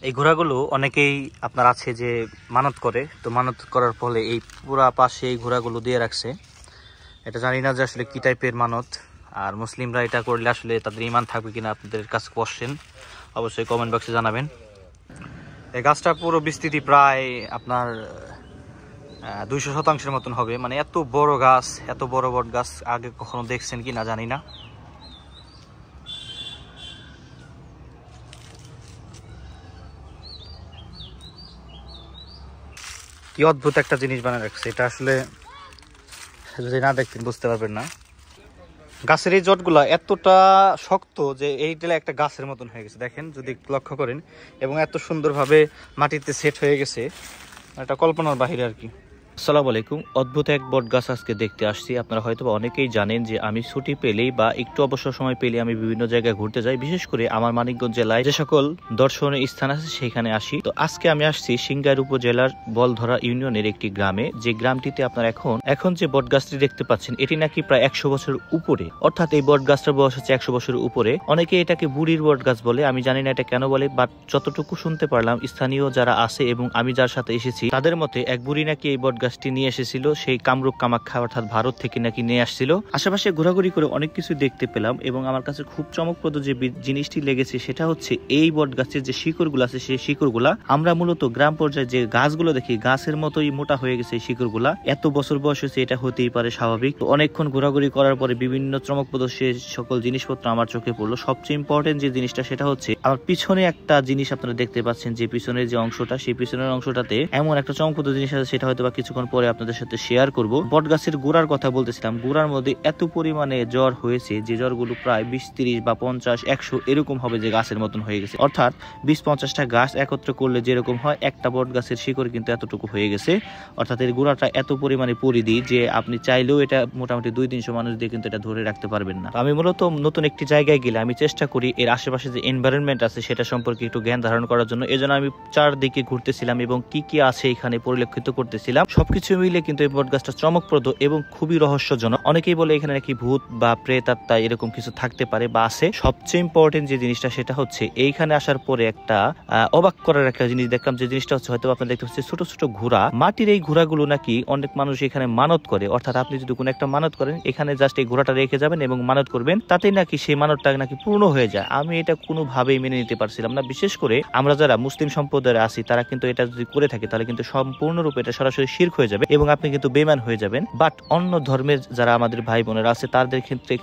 এই ঘোড়াগুলো অনেকেই আপনার আছে যে মানত করে, তো মানত করার ফলে এই পুরা পাশে এই ঘোড়াগুলো দিয়ে রাখছে। এটা জানি না যে আসলে কি টাইপের মানত, আর মুসলিমরা এটা করলে আসলে তাদের ইমান থাকবে কিনা আপনাদের কাছে কোশ্চেন, অবশ্যই কমেন্ট বক্সে জানাবেন। এই গাছটার পুরো বিস্তৃতি প্রায় আপনার 200 শতাংশের মতন হবে, মানে এত বড় গাছ, এত বড় বড় গাছ আগে কখনো দেখছেন কি না জানি না। কি অদ্ভুত একটা জিনিস বানিয়ে রাখছে, এটা আসলে যদি না দেখতেন বুঝতে পারবেন না। গাছের এই জটগুলা এতটা শক্ত যে এইটা একটা গাছের মতন হয়ে গেছে, দেখেন যদি লক্ষ্য করেন, এবং এত সুন্দরভাবে মাটিতে সেট হয়ে গেছে, এটা কল্পনার বাহিরে আর কি। আসসালামু আলাইকুম। অদ্ভুত এক বট গাছ আজকে দেখতে আসছি। আপনারা হয়তো অনেকেই জানেন যে আমি ছুটি পেলেই বা একটু অবসর সময় পেলে আমি বিভিন্ন জায়গায় ঘুরতে যাই, বিশেষ করে আমার মানিকগঞ্জ জেলায় যে সকল দর্শনীয় স্থান আছে সেখানে আসি। তো আজকে আমি আসছি সিংগাইর উপজেলার বলধরা ইউনিয়নের একটি গ্রামে, যে গ্রামটিতে আপনারা এখন যে বট গাছটি দেখতে পাচ্ছেন এটি নাকি প্রায় 100 বছর উপরে, অর্থাৎ এই বট গাছটার বয়স হচ্ছে 100 বছরের উপরে। অনেকে এটাকে বুড়ির বট গাছ বলে, আমি জানি না এটা কেন বলে, বাট যতটুকু শুনতে পারলাম স্থানীয় যারা আছে এবং আমি যার সাথে এসেছি তাদের মতে এক বুড়ি নাকি এই বট গাছটি নিয়ে এসেছিল সেই কামরূপ কামাখ্যা অর্থাৎ ভারত থেকে নাকি নিয়ে আসছিল। আশেপাশে ঘোরাঘুরি করে অনেক কিছু দেখতে পেলাম এবং আমার কাছে খুব চমকপ্রদ যে জিনিসটি লেগেছে সেটা হচ্ছে এই বট গাছের যে শিকড়গুলো আছে সেই শিকড়গুলা আমরা মূলত গ্রাম পর্যায়ে যে গাছগুলো দেখি গাছের মতোই মোটা হয়ে গেছে এই শিকড়গুলা। এত বছর বয়স হয়েছে, এটা হতেই পারে স্বাভাবিক। তো অনেকক্ষণ ঘোরাঘুরি করার পরে বিভিন্ন চমকপ্রদ সে সকল জিনিসপত্র আমার চোখে পড়লো। সবচেয়ে ইম্পর্টেন্ট যে জিনিসটা সেটা হচ্ছে আমার পিছনে একটা জিনিস আপনারা দেখতে পাচ্ছেন, যে পিছনের যে অংশটা, সেই পিছনের অংশটাতে এমন একটা চমকপ্রদ জিনিস আছে, সেটা হয়তো বা কিছুক্ষণ পরে আপনাদের সাথে শেয়ার করব। বট গাছের গোড়ার কথা বলতেছিলাম, গোড়ার মধ্যে এত পরিমাণে জ্বর হয়েছে যে জ্বরগুলো প্রায় 20, 30 বা 50, 100 এরকম হবে, যে গাছের মতন হয়ে গেছে। অর্থাৎ 20-50টা গাছ একত্র করলে যেরকম হয়, একটা বট গাছের শিকড় কিন্তু এতটুকু হয়ে গেছে। অর্থাৎ এর গোড়াটা এত পরিমাণে পরিধি যে আপনি চাইলেও এটা মোটামুটি 200-300 মানুষ দিয়ে কিন্তু এটা ধরে রাখতে পারবেন না। আমি মূলত নতুন একটি জায়গায় গেলে আমি চেষ্টা করি এর আশেপাশে যে এনভায়রনমেন্ট আছে সেটা সম্পর্কে একটু জ্ঞান ধারণ করার জন্য। এজন্য আমি চারদিকে ঘুরতেছিলাম এবং কি কি আছে এখানে পরিলক্ষিত করতেছিলাম। সবকিছু মিলে কিন্তু এই বট গাছটা চমকপ্রদ এবং খুবই রহস্যজনক। অনেকেই বলে এখানে নাকি ভূত বা প্রেত আত্মা এরকম কিছু থাকতে পারে বা আছে। সবচেয়ে ইম্পর্টেন্ট যে জিনিসটা সেটা হচ্ছে এইখানে আসার পরে একটা অবাক করার একটা জিনিস দেখলাম, যে জিনিসটা হচ্ছে হয়তো আপনারা দেখতে পাচ্ছেন ছোট ছোট ঘোড়া। মাটির এই ঘোড়াগুলো নাকি অনেক মানুষ এখানে মানত করে, অর্থাৎ আপনি যদি কোনো একটা মানত করেন এখানে জাস্ট এই ঘোড়াটা রেখে যাবেন এবং মানত করবেন, তাতেই নাকি সেই মানতটা নাকি পূর্ণ হয়ে যায়। আমি এটা কোনোভাবেই মেনে নিতে পারছিলাম না। বিশেষ করে আমরা যারা মুসলিম সম্প্রদায়ে আছি তারা কিন্তু এটা যদি করে থাকে তাহলে কিন্তু সম্পূর্ণরূপে এটা সরাসরি শিরক হয়ে যাবে এবং আপনি কিন্তু বেঈমান হয়ে যাবেন। বাট অন্য ধর্মের যারা আমাদের ভাই বোনেরা আছে তাদের ক্ষেত্রে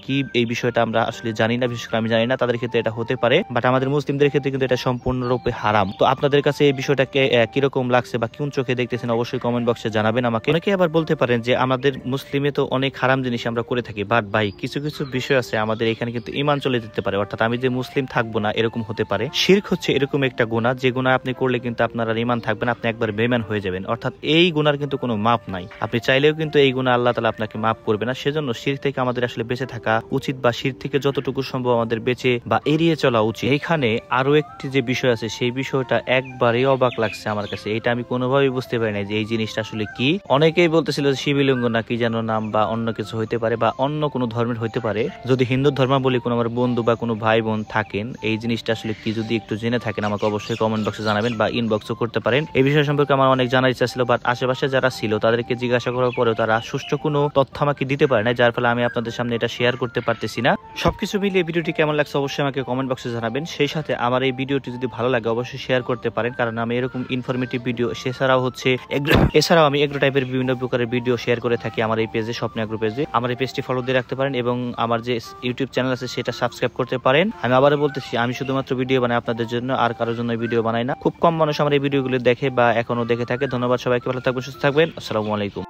কি এই বিষয়টা আমরা আসলে জানি না, বিশেষ করে আমি জানি না, তাদের ক্ষেত্রে এটা হতে পারে। বাট আমাদের মুসলিমদের ক্ষেত্রে কিন্তু এটা সম্পূর্ণরূপে হারাম। তো আপনাদের কাছে এই বিষয়টাকে কিরকম লাগছে বা কোন চোখে দেখতেছেন অবশ্যই কমেন্ট বক্সে জানাবেন আমাকে। অনেকে আবার বলতে পারেন যে আমাদের মুসলিমে তো অনেক হারাম জিনিস আমরা করে থাকি, বাট ভাই কিছু কিছু বিষয় আছে আমাদের এখানে কিন্তু ঈমান চলে যেতে পারে, অর্থাৎ আমি যে মুসলিম থাকবো না এরকম হতে পারে। শিরক হচ্ছে এরকম একটা গুনাহ, যে গুনাহ আপনি করলে কিন্তু আপনার আর ঈমান থাকবে না, আপনি একবার বেঈমান হয়ে যাবেন। অর্থাৎ এই গুনার কিন্তু কোনো মাপ নাই, আপনি চাইলেও কিন্তু এই গুনাহ আল্লাহ তাআলা আপনাকে মাফ করবে না। সেজন্য শিরক থেকে আমাদের আসলে বেঁচে থাকা উচিত, বা শিরক থেকে যতটুকু সম্ভব আমাদের বেঁচে বা এড়িয়ে চলা উচিত। এখানে আরো একটি যে বিষয় আছে সেই বিষয়টা একবারেই অবাক লাগছে আমার কাছে, এটা আমি কোনোভাবেই বুঝতে পারি না যে এই জিনিসটা আসলে কি। অনেকেই বলতেছিল শিবলিঙ্গ না কি যেন নাম বা অন্য কিছু হইতে পারে বা অন্য কোনো ধর্মের হইতে পারে। যদি হিন্দু ধর্মাবলী কোনো আমার বন্ধু বা কোনো ভাই বোন থাকেন, এই জিনিসটা আসলে কি যদি একটু জেনে থাকেন আমাকে অবশ্যই কমেন্ট বক্সে জানাবেন বা ইনবক্সও করতে পারেন। এই বিষয় সম্পর্কে আমার অনেক জানার ইচ্ছা ছিল, বাট আশেপাশে যারা ছিল তাদেরকে জিজ্ঞাসা করার পরেও তারা সুষ্ঠু কোনো তথ্য আমাকে দিতে পারে না, যার ফলে আমি আপনাদের সামনে এটা শেয়ার করতে পারতেছি না। সবকিছু মিলিয়ে ভিডিওটি কেমন লাগছে অবশ্যই আমাকে কমেন্ট বক্সে জানাবেন। সেই সাথে আমার এই ভিডিওটি যদি ভালো লাগে অবশ্যই শেয়ার করতে পারেন, কারণ আমি এরকম ইনফরমেটিভ ভিডিও এছাড়াও আমি এগ্রো টাইপের বিভিন্ন প্রকারের ভিডিও শেয়ার করে থাকি আমার এই পেজে, স্বপ্ন এগ্রো পেজে। আমার এই পেজটি ফলো দিয়ে রাখতে পারেন এবং আমার যে ইউটিউব চ্যানেল আছে সেটা সাবস্ক্রাইব করতে পারেন। আমি আবারও বলতেছি, আমি শুধুমাত্র ভিডিও বানাই আপনাদের জন্য, আর কারোর জন্য ভিডিও বানাই না। খুব কম মানুষ আমার এই ভিডিওগুলো দেখে বা এখনো দেখে থাকে। ধন্যবাদ সবাইকে, ভালো থাকবেন, সুস্থ থাকবেন। আসসালামু আলাইকুম।